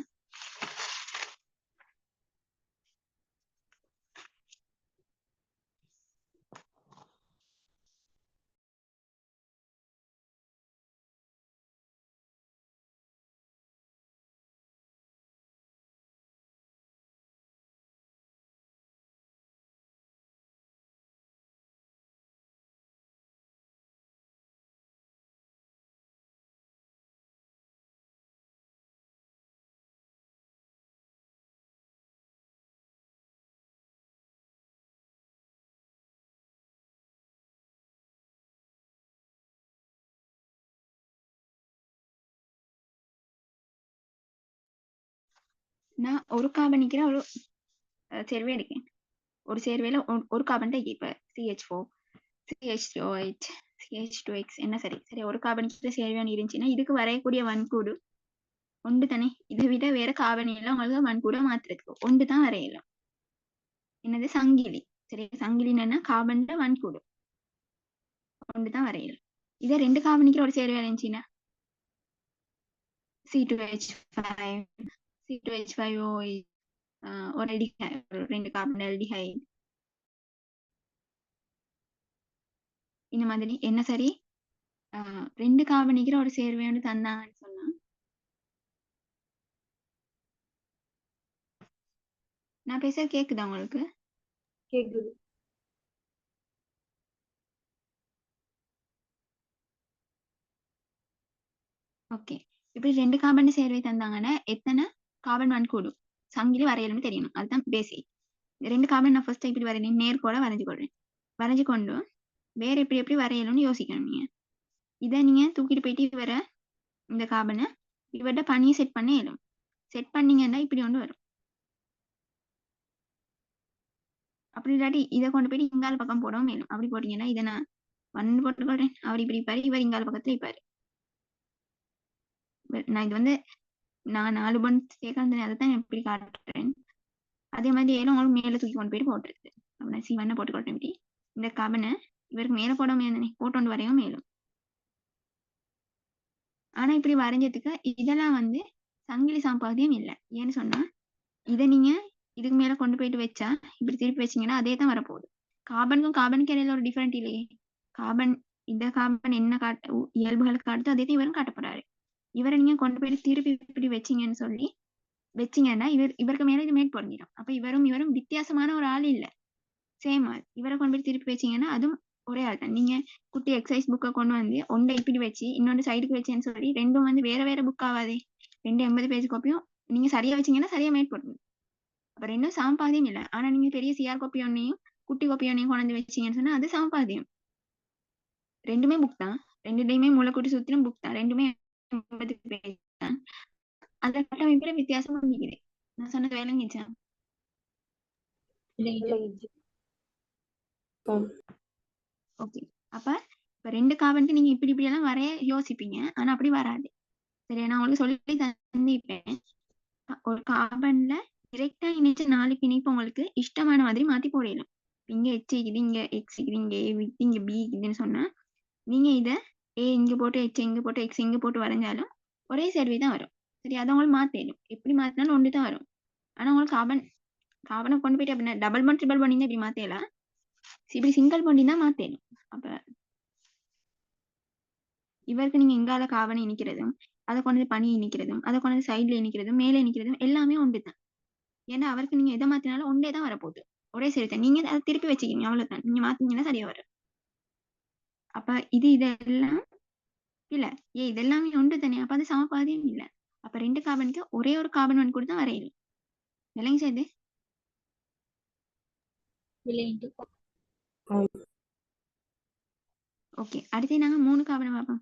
நான் ஒரு கார்பனிக்கிற ஒரு சேர்வை எடுக்கேன். ஒரு சேர்வையில ஒரு கார்பன் தான் இப்ப CH4, CH2OH, CH2X என்ன சரி சரி ஒரு கார்பனிக்கிற சேர்வையான இருந்துச்சுன்னா இதுக்கு வரையக்கூடிய வன்கூடு ஒன்று தானே. இதை விட வேற கார்பனில உங்களுக்கு வன்கூட மாத்துறதுக்கு ஒன்று தான் வரையலாம். என்னது? சங்கிலி. சரி, சங்கிலி என்னன்னா கார்பன் வன்கூடு ஒன்று தான் வரையலாம். இதை 2 கார்பனிக்கிற ஒரு சேர்வை இருந்துச்சுன்னா C2H5, C2H5OH, ஒரு aldehyde, 2 கார்பன் aldehyde. இந்த மாதிரி என்ன சரி 2 கார்பனிக்கிற ஒரு சேர்வைன்னு தந்தாங்கன்னு சொன்னா நான் பேச கேக்குதா உங்களுக்கு? கேக்குது. ஓகே. இப்படி 2 கார்பன் சேர்வை தந்தாங்கன்னா எத்தனை கார்பன் வன்கூடு சங்கிலி வரையலும்னு தெரியணும். அதுதான் பேசிக். 2 கார்பன் நான் ஃபர்ஸ்ட் இப்படி வரையணும். நேர்கோட வரைஞ்சு கொள்றேன். வரைஞ்சு கொண்டு வேற எப்படி வரையலும்னு யோசிக்கணும் நீங்க. இதை நீங்க தூக்கிட்டு போயிட்டு வர இந்த கார்பனை இவர்கிட்ட பனியை செட் பண்ண இயலும். செட் பண்ணீங்கன்னா இப்படி ஒன்று வரும். அப்படி இல்லாட்டி இதை கொண்டு போயிட்டு இங்கால பக்கம் போடவும் மேலும். அப்படி போட்டீங்கன்னா இதை நான் 1 போட்டுக்கொள்றேன். அவர் இப்படி இருப்பாரு, இவர் இங்கால பக்கத்துல இருப்பாரு. நான் இது வந்து நான் 4 பன் சேர்க்காத அதை தான் எப்படி காட்டுறேன். அதே மாதிரி ஏழும் உங்களுக்கு மேல தூக்கி கொண்டு போயிட்டு போட்டுருக்கு. அப்படின்னா C1 போட்டுக்கொள்றேன். இப்படி இந்த கார்பனை இவருக்கு மேல போட மேலே போட்டு வரையும் மேலும். ஆனா இப்படி வரைஞ்சதுக்கு இதெல்லாம் வந்து சங்கிலி சம்பாத்தியம் இல்லை. ஏன்னு சொன்னா இதை நீங்க இதுக்கு மேல கொண்டு போயிட்டு வச்சா இப்படி திருப்பி வச்சீங்கன்னா அதே தான் வரப்போகுது. கார்பனுக்கும் கார்பனுக்கு இடையில ஒரு டிஃபரெண்ட் இல்லையே. கார்பன் இந்த கார்பன் என்ன இயல்புகளுக்கு காட்டுதோ அதே தான் இவரும் காட்டப்படுறாரு. இவரை நீங்க கொண்டு போயிட்டு திருப்பி இப்படி வச்சீங்கன்னு சொல்லி வச்சீங்கன்னா இவருக்கு மேல இது மேட் பொருந்திடும். அப்ப இவரும் வித்தியாசமான ஒரு ஆள் இல்ல, சேம் ஆள். இவரை கொண்டு போய் திருப்பி வச்சீங்கன்னா அதுவும் ஒரே ஆள் தான். நீங்க குட்டி எக்ஸசைஸ் புக்கை கொண்டு வந்து ஒன்றை இப்படி வச்சு இன்னொன்று சைடுக்கு வச்சேன்னு சொல்லி ரெண்டும் வந்து வேற வேற புக் ஆகாதே. 2 80 பேஜ் காப்பியும் நீங்க சரியா வச்சீங்கன்னா சரியா மேட் போடணும். அப்ப ரெண்டும் சமபாதியம் இல்லை. ஆனா நீங்க பெரிய CR காப்பி ஒன்னையும் குட்டி காப்பி ஒன்னையும் கொண்டு வச்சீங்கன்னு சொன்னா அது சமபாதியம். ரெண்டுமே புக் தான். 2டையுமே மூலக்கூட்டு சூத்திரம் புக் தான். ரெண்டுமே 80 பேஜ் தான். அந்த கட்டமைப்புல வித்தியாசம் பண்ணிக்குது. நான் சொன்னது விளங்கிச்சா? ஓகே. அப்ப இப்ப 2 கார்பனுக்கு நீங்க இப்படி எல்லாம் வரைய யோசிப்பீங்க. ஆனா அப்படி வராது. சரியா? நான் உங்களுக்கு சொல்லி தந்திருப்பேன். ஒரு கார்பன்ல டிரெக்டா இணைச்ச 4 பிணைப்பு உங்களுக்கு இஷ்டமான மாதிரி மாத்தி போடலாம். இங்க H இருக்குது, இங்க X இருக்குது, இங்க A இருக்குது, இங்க B இருக்குதுன்னு சொன்னா நீங்க இத A இங்க போட்டு H இங்க போட்டு X இங்க போட்டு வரைஞ்சாலும் ஒரே சேர்வை தான் வரும். சரி, அதை உங்களுக்கு மாத்தேடும். எப்படி மாத்தினாலும் ஒன்று தான் வரும். ஆனா உங்களுக்கு கார்பனை கொண்டு போயிட்டு அப்படின்னா டபுள் பாண்ட் ட்ரிபிள் பாண்ட் இப்படி மாத்தலாம். இப்படி சிங்கிள் பாண்ட் தான் மாத்தேடும். அப்ப இவருக்கு நீங்க எங்கால கார்பனை இணைக்கிறதும் அதை கொண்டு பனி இணைக்கிறதும் அதை கொண்டு சைட்ல இணைக்கிறதும் மேலே இணைக்கிறதும் எல்லாமே ஒன்று தான். ஏன்னா அவருக்கு நீங்க எதை மாத்தினாலும் ஒன்றே தான் வரப்போகுது. ஒரே சேர்த்தான். நீங்க அதை திருப்பி வச்சுக்கீங்க, அவ்வளவுதான். நீங்க மாத்தீங்கன்னா சரியா வரும். அப்ப இதெல்லாம் இல்ல இதெல்லாமே ஒன்று தானே. அப்ப அது சமபாதியும் இல்ல. அப்ப 2 கார்பனுக்கு ஒரே ஒரு கார்பன் ஒன்று கூட தான் வரையணும். விளங்கி சேர்ந்து விளையாண்டு ஓகே. அடுத்து நாங்க 3 கார்பனை பார்ப்போம்.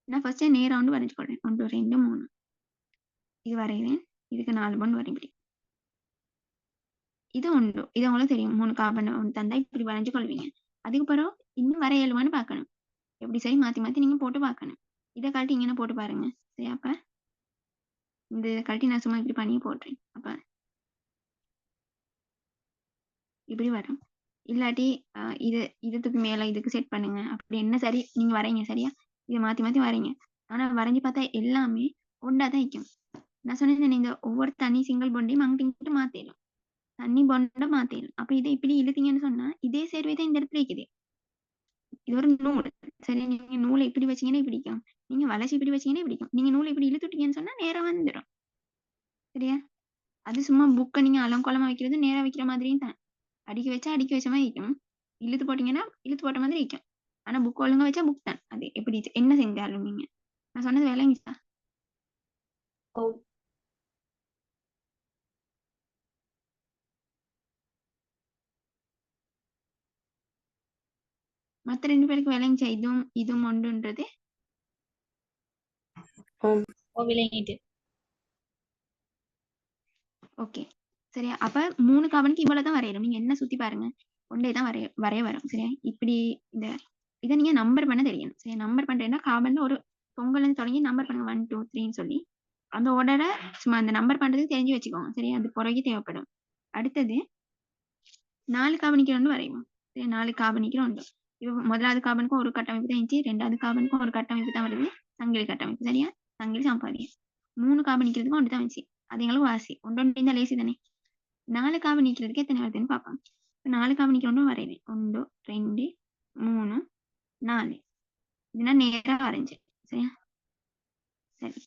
நான் ஃபர்ஸ்ட் நேரா வந்து வரைஞ்சுக்கொள்றேன். 1 2 3 இது வரைகிறேன். இதுக்கு 4 பாண்ட் வரையும். இது ஒன்று. இது உங்களுக்கு தெரியும். 3 கார்பன் ஒன்று தந்தா இப்படி வரைஞ்சு கொள்வீங்க. அதுக்கு பிறகு இன்னும் வரையலுமான்னு பார்க்கணும். எப்படி சரி மாத்தி மாத்தி நீங்க போட்டு பார்க்கணும். இதை கழட்டி இங்கே போட்டு பாருங்க. சரி, அப்ப இந்த கழட்டி நான் சும்மா இப்படி பண்ணி போடுறேன். அப்ப இப்படி வரும். இல்லாட்டி இதுக்கு மேல இதுக்கு செட் பண்ணுங்க. அப்படி என்ன சரி நீங்க வரைங்க. சரியா, இதை மாத்தி மாத்தி வரைங்க. ஆனா வரைஞ்சு பார்த்தா எல்லாமே ஒண்டா தான் வைக்கும். நான் சொன்னேன் இந்த ஒவ்வொரு தனி சிங்கிள் பாண்டையும் அங்கிட்டு மாத்திடும். தண்ணி பாண்ட மாத்திடும். அப்ப இதை இப்படி இழுத்தீங்கன்னு சொன்னா இதே சேர்வை தான் இந்த இடத்துல இருக்குது. இது ஒரு நூல். சரி, நீங்க நூலை இப்படி வச்சீங்கன்னா பிடிக்கும். நீங்க வளைச்சு இப்படி வச்சீங்கன்னா பிடிக்கும். நீங்க நூலை இப்படி இழுத்துட்டீங்கன்னு சொன்னா நேரம் வந்துடும். சரியா, அது சும்மா புக்கை நீங்க அலங்கோலமா வைக்கிறது நேரா வைக்கிற மாதிரியும் தான். அடிக்க வச்ச மாதிரி இருக்கும். இழுத்து போட்டீங்கன்னா இழுத்து போட்ட மாதிரி இருக்கும். ஆனா புக் ஒழுங்கா வச்சா புக் தான். அது எப்படி என்ன செஞ்சாலும் நீங்க நான் சொன்னது விளங்கிச்சா? மத்த 2 பேருக்கு விளங்கிச்சா? இதுவும் ஒன்றுன்றது. விளையாண்டு ஓகே, சரியா. அப்ப 3 கார்பனுக்கு இவ்வளவுதான் வரையணும். நீங்க என்ன சுத்தி பாருங்க, ஒன்றே தான் வரைய வரும். சரியா, இப்படி இதை நீங்க நம்பர் பண்ண தெரியணும். சரியா, நம்பர் பண்றேன்னா கார்பன்ல ஒரு பொங்கல் தொடங்கி நம்பர் பண்ணுங்க 1 2 3ன்னு சொல்லி அந்த ஆர்டரை சும்மா அந்த நம்பர் பண்றதுக்கு தெரிஞ்சு வச்சுக்கோங்க. சரியா, அது பிறகு தேவைப்படும். அடுத்தது 4 கார்பனிக்கு ஒன்று வரைவோம். சரி, 4 கார்பனிக்கு ஒன்று. இப்போ முதலாவது கார்பனுக்கும் ஒரு கட்டமைப்பு தான் இருந்துச்சு. 2வது கார்பனுக்கும் ஒரு கட்டமைப்பு தான் வருது, சங்கிலி கட்டமைப்பு. சரியா, சங்கிலி சம்பாதியம். 3 கார்பனிக்கிறதுக்கும் ஒன்று தான் வந்துச்சு. அது எங்களுக்கு வாசி ஒன்று தான் லேசி தானே. 4 கார்பனிக்கிறதுக்கு எத்தனை வருதுன்னு பார்ப்போம். 4 கார்பனிக்கு ஒன்று வரைவேன். 1 2 3 4. இதுனா நேரா வரைஞ்சு. சரியா, சரி,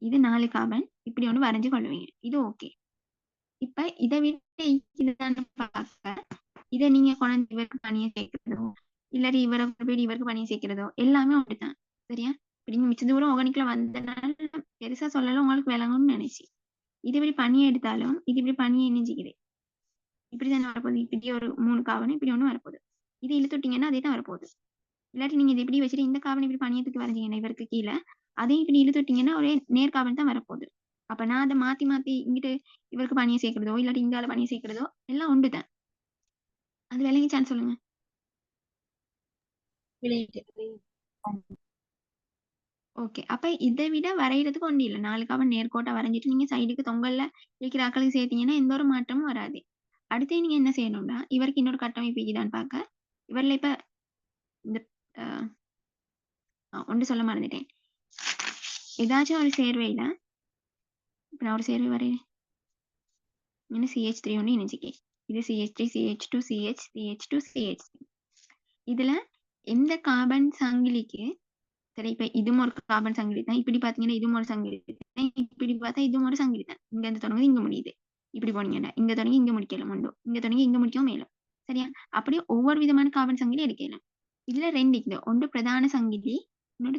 இது 4 கார்பன் இப்படி ஒன்று வரைஞ்சு கொள்ளுவீங்க. இது ஓகே. இப்ப இதை விட இதுதான்னு பார்க்க இதை நீங்க கொண்டாந்து இவருக்கு பணியை சேர்க்கிறதோ இல்லாட்டி இவரை போய் இவருக்கு பணியை சேர்க்கிறதோ எல்லாமே ஒன்றுதான். சரியா, இப்படி நீங்க மிச்ச தூரம் ஆர்கானிக்ல வந்தனால பெருசா சொல்லலாம், உங்களுக்கு விளங்கும்னு நினைச்சு. இது இப்படி பணியை எடுத்தாலும் இது இப்படி பணியை இணைஞ்சிக்குது. இப்படிதானே வரப்போகுது. இப்படி ஒரு 3 காவணம் இப்படி ஒண்ணு வரப்போகுது. இது இழுத்துட்டீங்கன்னா அதே தான் வரப்போகுது. இல்லாட்டி நீங்க இது இப்படி வச்சுட்டு இந்த காவணம் இப்படி பணியத்துக்கு வரைஞ்சீங்கன்னா இவருக்கு கீழே அதையும் இப்படி இழுத்துட்டீங்கன்னா ஒரே நேர்காவல் தான் வரப்போகுது. அப்ப நான் அதை மாத்தி மாத்தி இங்கிட்டு இவருக்கு பணியை சேர்க்கிறதோ இல்லாட்டி இங்கால பணியை சேர்க்கிறதோ எல்லாம் ஒன்றுதான். அது விளங்கிச்சான்னு சொல்லுங்க. விளையாண்டு ஓகே, அப்ப இதை விட வரைகிறதுக்கு ஒன்றும் இல்லை. 4 காவன் நேர்கோட்டா வரைஞ்சிட்டு நீங்க சைடுக்கு தொங்கல்ல இருக்கிற ஆக்களுக்கு சேர்த்தீங்கன்னா எந்த ஒரு மாற்றமும் வராது. அடுத்து நீங்க என்ன செய்யணும்னா இவருக்கு இன்னொரு கட்டமைப்பு இருக்குதான்னு பார்க்க இவர்ல இப்ப இந்த ஒன்று சொல்ல மறந்துட்டேன். ஏதாச்சும் ஒரு சேர்வையில இப்ப நான் ஒரு சேர்வை வரையேன். என்ன CH3 ஒன்று இணைஞ்சிக்கே. இது CH3 CH2 CH CH2 CH3. இதுல எந்த கார்பன் சங்கிலிக்கு சரி, இப்ப இதுவும் ஒரு கார்பன் சங்கிலி தான். இப்படி பாத்தீங்கன்னா இதுவும் ஒரு சங்கிலி தான். இப்படி பார்த்தா இதுவும் ஒரு சங்கிலி தான். இங்க இருந்து தொடங்குது இங்க முடியுது. இப்படி போனீங்கன்னா இங்க தொடங்கி இங்க முடிக்கலாம் உண்டோ, இங்க தொடங்கி இங்க முடிக்கவும் மேலும். சரியா, அப்படியே ஒவ்வொரு விதமான கார்பன் சங்கிலி எடுக்கலாம். இதுல 2 இருக்குது. ஒன்று பிரதான சங்கிலி, இன்னொரு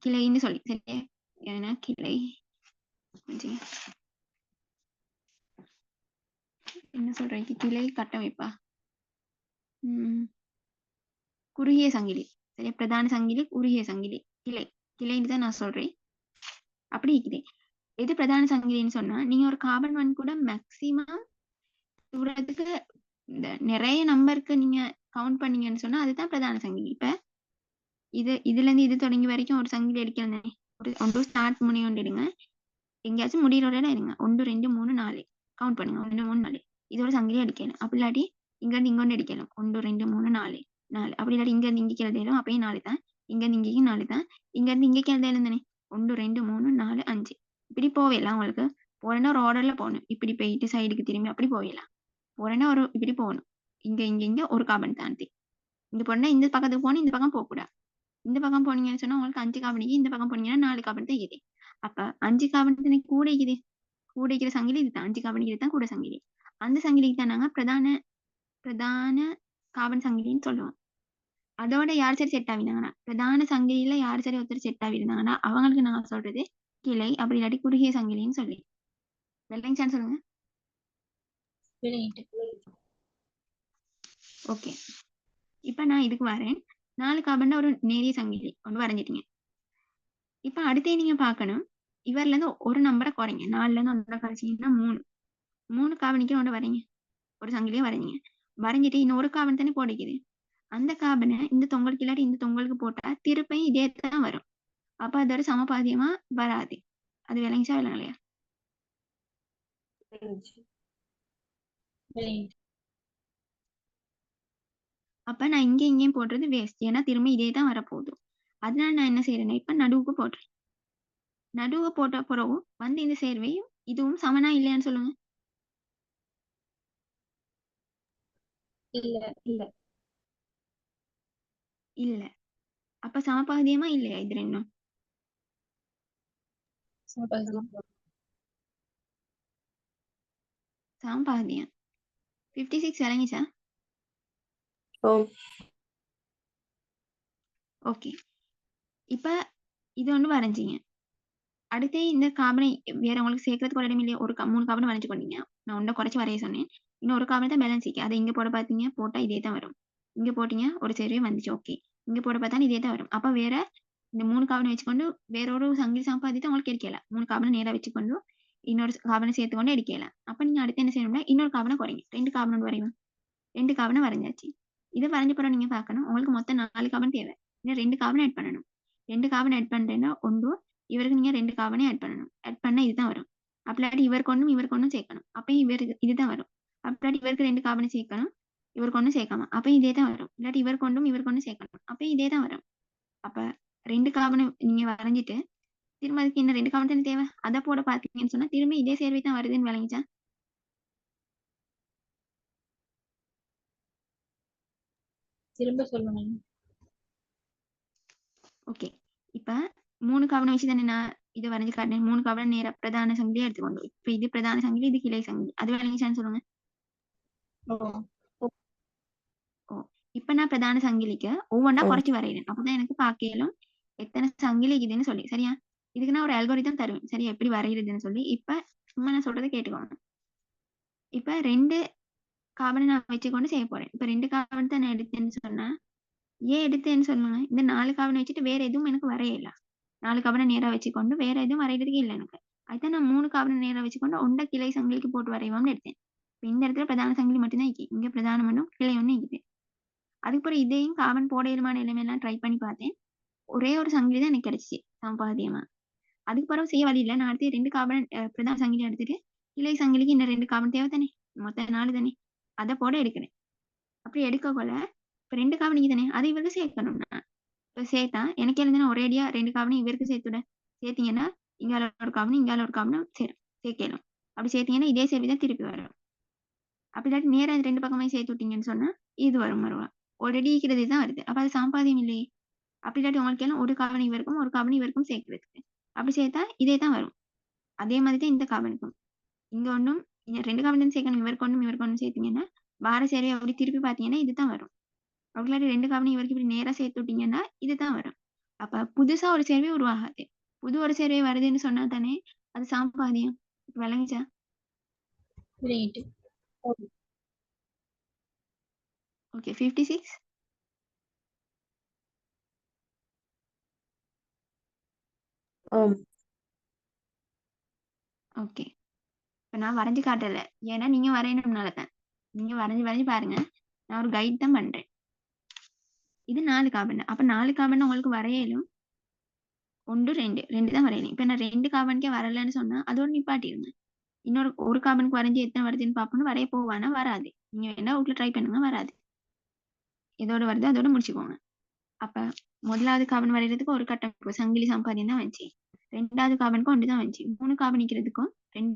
கிளைன்னு சொல்லி. சரியா, ஏன்னா கிளை என்ன சொல்றேன், கிளை கட்டமைப்பா குறுகிய சங்கிலி. சரியா, பிரதான சங்கிலி குறுகிய சங்கிலி கிளைன்னு தான் நான் சொல்றேன். அப்படி இருக்குது. எது பிரதான சங்கிலின்னு சொன்னா நீங்க ஒரு கார்பன் 1 கூட மேக்சிமம் தூரத்துக்கு இந்த நிறைய நம்பருக்கு நீங்க கவுண்ட் பண்ணீங்கன்னு சொன்னா அதுதான் பிரதான சங்கிலி. இப்ப இதுல இருந்து இது தொடங்கி வரைக்கும் ஒரு சங்கிலி அடிக்கலாம். ஒரு ஸ்டார்ட் முனை ஒன்று எடுங்க. எங்கேயாச்சும் முடிகிற இடம் இருங்க. 1 2 3 4 கவுண்ட் பண்ணுங்க. 1 2 3 4 இதோட சங்கிலி அடிக்கணும். அப்படி இல்லாட்டி இங்கேருந்து இங்கொண்டு அடிக்கணும். 1 2 3 4 4 அப்படி இல்லாட்டி இங்கேருந்து இங்கே எழுதலும் அப்பயும் 4 தான். இங்கேருந்து இங்கேயும் 4 தான். இங்கேருந்து இங்கே எழுதலும் தானே 1 2 3 4 5 இப்படி போவேலாம். உங்களுக்கு போறேன்னா ஒரு ஆர்டர்ல போகணும். இப்படி போயிட்டு சைடுக்கு திரும்பி அப்படி போயிடலாம். போறேன்னா ஒரு இப்படி போகணும். இங்க ஒரு கார்பன் தாண்டி இங்க போனா இந்த பக்கத்துக்கு போகணும். இந்த பக்கம் போகக்கூடாது. இந்த பக்கம் போனீங்கன்னு சொன்னா உங்களுக்கு 5 கார்பனுக்கு, இந்த பக்கம் போனீங்கன்னா 4 கார்பன் தான் இருக்குது. அப்ப 5 கார்பன் தானே கூட இருக்குது. கூட இருக்கிற சங்கிலி இதுதான். 5 கார்பன் இதுதான் கூட சங்கிலி. அந்த சங்கிலிக்கு தான் நாங்க பிரதான கார்பன் சங்கிலின்னு சொல்லுவோம். அதோட யார் சரி செட் ஆகினாங்கன்னா பிரதான சங்கிலியில யார் சரி ஒருத்தர் செட் ஆகிருந்தாங்கன்னா அவங்களுக்கு நான் சொல்றது கிளை, அப்படி இல்லாட்டி குறுகிய சங்கிலின்னு சொல்லி. வெள்ளைங்க சொல்லுங்க. விளையிட்டு ஓகே, இப்ப நான் இதுக்கு வரேன். 4 கார்பன் ஒரு நேரிய சங்கிலி ஒன்று வரைஞ்சிட்டீங்க. இப்ப அடுத்தே நீங்க பார்க்கணும். இவர்ல இருந்து ஒரு நம்பரை குறைங்க. 4ல இருந்து ஒன்றை குறைச்சிங்கன்னா 3 கார்பனுக்கு ஒன்று வரைங்க. ஒரு சங்கிலியும் வரைஞ்சிங்க. வரைஞ்சிட்டு இன்னொரு கார்பன் தானே போடிக்குது. அந்த கார்பனை இந்த தொங்கலுக்கு இல்லாட்டி இந்த தொங்கலுக்கு போட்டா திருப்பையும் இதே தான் வரும். அப்ப அதோட சமபாதியமா வராது. அது விளங்கிச்சா விளங்கலையா? விளையிட்டு அப்ப நான் இங்கேயும் போடுறது வேஸ்ட். ஏன்னா திரும்ப இதே தான் வரப்போகுது. அதனால நான் என்ன செய்யறேன்னா இப்ப நடுவுக்கு போடுறேன். நடுவு போட்ட பிறகு வந்து இந்த சேர்வையும் இதுவும் சமனா இல்லையான்னு சொல்லுங்க. இல்ல இல்ல இல்ல. அப்ப சமபாதியமா இல்லையா இது ரெண்டும்? சமபாதியம் சமபாதியம். 56 விளங்கிச்சா? ஓம் ஓகே, இப்ப இது ஒண்ணு வரைஞ்சிங்க. அடுத்து இந்த கார்பனை வேற உங்களுக்கு சேர்க்கறதுக்கு ஒரு இடம் இல்லையா? 3 கார்பனை வரைஞ்சு கொண்டீங்க. நான் ஒன்றை குறைச்சி வரைய சொன்னேன். இன்னும் ஒரு கார்பன் தான் பேலன்ஸ் இருக்கு. அதை இங்க போட பார்த்தீங்க, போட்டா இதே தான் வரும். இங்க போட்டீங்க ஒரு சேர்வே வந்துச்சு. ஓகே, இங்க போட பார்த்தாலும் இதே தான் வரும். அப்ப வேற இந்த 3 கார்பனை வச்சுக்கொண்டு வேற ஒரு சங்கிலி சமபாதியத்தை உங்களுக்கு எடுக்கல. 3 கார்பனை நேரா வச்சுக்கொண்டு இன்னொரு கார்பனை சேர்த்துக்கொண்டு எடுக்கல. அப்ப நீங்க அடுத்து என்ன செய்யணும்னா இன்னொரு கார்பனை குறைங்க. 2 கார்பன் வரையும். 2 கார்பனை வரைஞ்சாச்சு. இதை வரைஞ்ச பிறகு நீங்க பார்க்கணும் உங்களுக்கு மொத்தம் 4 கார்பன் தேவை. இன்னும் 2 கார்பன் ஆட் பண்ணணும். 2 கார்பன் ஆட் பண்றேன்னா ஒன்று இவருக்கு நீங்க 2 கார்பனே ஆட் பண்ணணும். ஆட் பண்ணா இதுதான் வரும். அப்படி இவருக்கு ஒன்றும் சேர்க்கணும். அப்பயும் இவருக்கு இதுதான் வரும். அப்படி இவருக்கு 2 கார்பனை சேர்க்கணும். இவருக்கு ஒன்றும் சேர்க்காம அப்பயும் இதே தான் வரும். இல்லாட்டி இவருக்கு ஒன்றும் சேர்க்கணும். அப்பயும் இதே தான் வரும். அப்ப 2 கார்பனை நீங்க வரைஞ்சிட்டு திரும்ப அதுக்கு இன்னும் 2 கார்பன் தானே தேவை. அதை போட பார்த்தீங்கன்னு சொன்னா திரும்ப இதே சேர்வை தான் வருதுன்னு விளங்கிச்சா? திரும்ப சொல்லுங்க. ஓகே, இப்ப 3 கார்பனை வச்சு தானே நான் இதை வரைஞ்சு காட்டினேன். 3 கார்பன் நேர பிரதான சங்கிலியை எடுத்துக்கொண்டு இப்ப இது பிரதான சங்கிலி, இது கிளை சங்கிலி. அது விளங்கிச்சான்னு சொல்லுங்க. ஓ, இப்ப நான் பிரதான சங்கிலிக்கு ஒவ்வொன்றா குறைச்சி வரைகிறேன். அப்பதான் எனக்கு பார்க்கலும் எத்தனை சங்கிலி இதுன்னு சொல்லி. சரியா? இதுக்கு நான் ஒரு அல்கோரிதம் தருவேன். சரியா? எப்படி வரைகிறதுன்னு சொல்லி. இப்ப சும்மா நான் சொல்றதை கேட்டுக்கோங்க. இப்ப 2 கார்பனை நான் வச்சுக்கொண்டு செய்ய போறேன். இப்ப 2 கார்பன் தான் நான் எடுத்தேன்னு சொன்னா ஏன் எடுத்தேன்னு சொல்லுங்க. இந்த 4 கார்பனை வச்சுட்டு வேற எதுவும் எனக்கு வரையல. 4 கார்பனை நேரா வச்சுக்கொண்டு வேற எதுவும் வரைகிறதுக்கு இல்லை எனக்கு. அதுதான் நான் 3 கார்பனை நேரா வச்சுக்கொண்டு ஒன்றை கிளை சங்கிலிக்கு போட்டு வரைவோம்னு எடுத்தேன். இப்ப இந்த இடத்துல பிரதான சங்கிலி மட்டும்தான் இருக்கு. இங்க பிரதானம் ஒன்றும் கிளை ஒன்றும் இருக்குது. அதுக்கப்புறம் இதையும் கார்பன் போடையிலுமான எல்லாம் ட்ரை பண்ணி பார்த்தேன். ஒரே ஒரு சங்கிலி தான் எனக்கு கிடைச்சிச்சு சமபாதியமா. அதுக்கு பிறகு செய்ய வழி இல்லை. நான் அடுத்து 2 கார்பன் பிரதான சங்கிலி எடுத்துட்டு கிளை சங்கிலிக்கு இன்னும் 2 கார்பன் தேவை தானே, மொத்தம் 4 தானே, அதை போட எடுக்கிறேன். அப்படி எடுக்கக்குள்ள இப்ப 2 கார்பன் தானே அதை இவருக்கு சேர்க்கணும். நான் இப்ப சேர்த்தா எனக்கு எழுதுனா ஒரேடியா 2 கார்பனை இவருக்கு சேர்த்துட சேர்த்தீங்கன்னா இங்கால ஒரு கார்பன் இங்கால ஒரு கார்பனும் சேர்க்கணும். அப்படி சேர்த்தீங்கன்னா இதே சேர்வி தான் திருப்பி வரும். அப்படி இல்லாட்டி நேரம் 2 பக்கமே சேர்த்து விட்டீங்கன்னு சொன்னா இது வரும். மறுவா ஆல்ரெடி இருக்கிறது தான் வருது. அப்ப அது சமபாதியம் இல்லையே. அப்படி இல்லாட்டி உங்களுக்கு எல்லாம் ஒரு கார்பன் இவருக்கும் ஒரு கார்பன் இவருக்கும் சேர்க்கிறதுக்கு அப்படி சேர்த்தா இதே தான் வரும். அதே மாதிரி தான் இந்த கார்பனுக்கும். இங்க ஒன்றும் 2 கார்பன் சேர்க்கணும். இவருக்கு ஒன்றும் சேர்த்தீங்கன்னா வார சேர்வை அப்படி திருப்பி பார்த்தீங்கன்னா இதுதான் வரும். அப்படி இல்லாட்டி 2 கார்பன் இவருக்கு இப்படி நேரா சேர்த்து விட்டீங்கன்னா இதுதான் வரும். அப்ப புதுசா ஒரு சேர்வை உருவாகாது. புது ஒரு சேர்வை வருதுன்னு சொன்னா தானே அது சமபாதியம். விளங்கிச்சா? விளையிட்டு ஓகே, 56. ஓம் ஓகே, இப்ப நான் வரைஞ்சு காட்டல. ஏன்னா நீங்க வரையணும்னால தான். நீங்க வரைஞ்சு பாருங்க. நான் ஒரு கைட் தான் பண்றேன். இது 4 கார்பன். அப்ப 4 கார்பன் உங்களுக்கு வரையலும் 1 2 தான் வரையணும். இப்ப நான் 2 கார்பனுக்கே வரலன்னு சொன்னா அதோட நிப்பாட்டிருங்க. இன்னொரு ஒரு கார்பனுக்கு வரைஞ்சு எத்தனை வருதுன்னு பார்ப்போம்னு வரைய போவானா வராது. நீங்க வேணா வீட்ல ட்ரை பண்ணுங்க, வராது. எதோட வருதோ அதோட முடிச்சுக்கோங்க. அப்ப முதலாவது கார்பன் வரைகிறதுக்கு ஒரு கட்டம் சங்கிலி சம்பாதியம் தான் வந்துச்சு. 2வது கார்பனுக்கும் 1 தான் வந்துச்சு. 3 கார்பன் நிக்கிறதுக்கும் 2